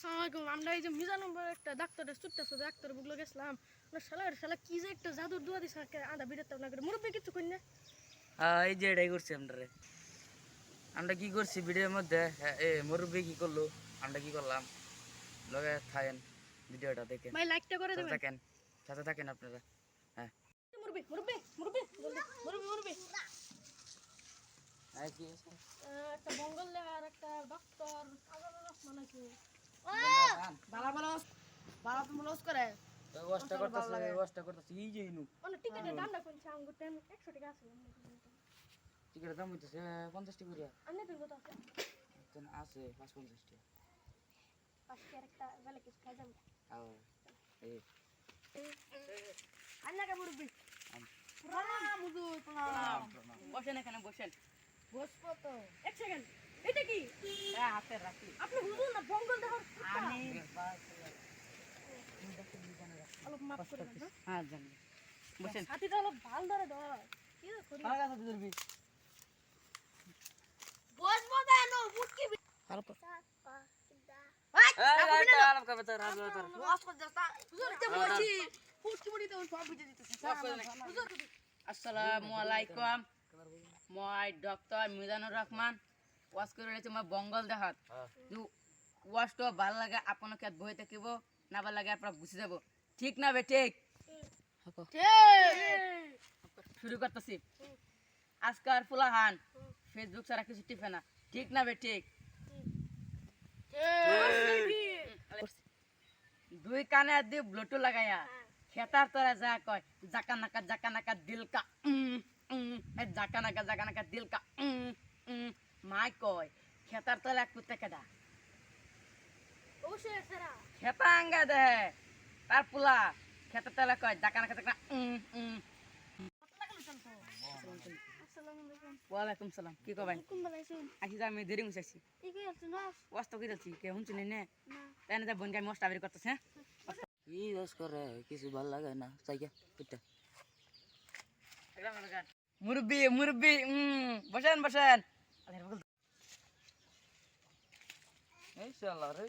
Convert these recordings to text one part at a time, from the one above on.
আসসালামু আমরা এই যে মিজান নম্বর একটা ডাক্তারের ছুটতেছে ডাক্তার বুগলো গেছিলাম শালা কি যে একটা জাদুর দোয়া দিছে আধা বিরত না করে মুরব্বি কিছু কই না এই যে এটাই করছি আমরা কি করছি ভিডিওর মধ্যে মুরব্বি কি করলো আমরা কি করলাম লগে থাকেন ভিডিওটা দেখেন ভাই লাইকটা করে দেবেন সাথে থাকেন আপনারা। হ্যাঁ মুরব্বি মুরব্বি মুরব্বি মুরব্বি মুরব্বি কি একটা বঙ্গল আর একটা ডক্টর মানে কি বালা বালা বালা তো মলস করে ওয়াশটা করতেছে এই যে ইনু মানে টিকেটের দামটা কোনছে আমগো 100 টাকা আছে টিকেটের দাম হইতেছে 50 টাকা করিয়া আন্নে তুই কত আছে আছে 550 টাকা পাঁচটা একটা বেলা কিছু খাই যাবে এই আন্না কা মুরব্বি প্রণাম হুজুর প্রণাম বসেন এখানে বসেন বসবো তো এক সেকেন্ড এটা কি হাতে রাখি আপনি হুজুর না বঙ্গল দেখো আমি অলপ মাফ করে দেন হ্যাঁ জানি বসেন ছাতিটা অলপ ভাল ধরে ধর কি করি কার কাছে দিবি বসবো দেন মুটকি হালকা এই আরাম করবে তো রাজ বস করে দাও হুজুর তে বলছি মুটকি মুড়ি তো সব বুঝে দিতেছে হুজুর আসসালামু আলাইকুম মই ডক্টর মিজানুর রহমান ওয়াশ করে রয়েছে মই বঙ্গল দেহাত ওয়াশটা ভাল লাগে আপনাকে বই থাকিব না ভাল লাগে আপনারা বুঝে যাব ঠিক না বে ঠিক শুরু করতেছি আজকাল ফুলাহান ফেসবুক ছাড়া কিছু টিপে না ঠিক না বে ঠিক দুই কানে দিয়ে ব্লুটুথ লাগাইয়া খেতার তোরা যা কয় জাকা নাকা দিল কা জাকা নাকা দিল কা মাই কয় খেতার তোলা কুত্তে কেডা অবশ্যই সারা খেতা আঙ্গা দে তার পুলা খেতার তোলা কয় জাকা নাকা আসসালামু আলাইকুম ওয়ালাইকুম সালাম কি কবেন কোন বলাইছেন আসি আমি দেরি মুছাইছি কি কই আছেন না ওয়াস্ত কই যাচ্ছি কে হুনছি নে না তাই না বোনকে আমি মস্তা বের করতেছে কি দোষ করে কিছু ভালো লাগে না চাইকে পিঠা মুরব্বি মুরব্বি বসেন বসেন এই শালা রে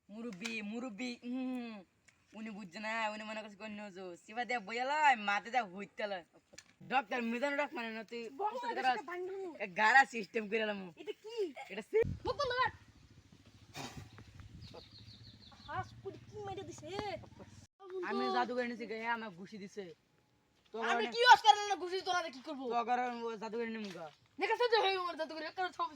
মুরব্বি মুরব্বি উনি বুঝছে না উনি মনে করছে কোন নজো সিবা দিয়া বইয়ালাই মাতে যা হইতাল ডক্টর মিজানুর রহমান না তুই গারা সিস্টেম করে এলাম এটা কি এটা মুখ বন্ধ কর হাস পুরি কি মেরে দিছে আমি জাদু করে নিছি গে আমাকে ঘুষি দিছে তো আমি কি ওয়াশ করেন না ঘুষি তোরা কি করব তো জাদু করে নিমুগা দেখছ তো হই আমার দাদু করে সব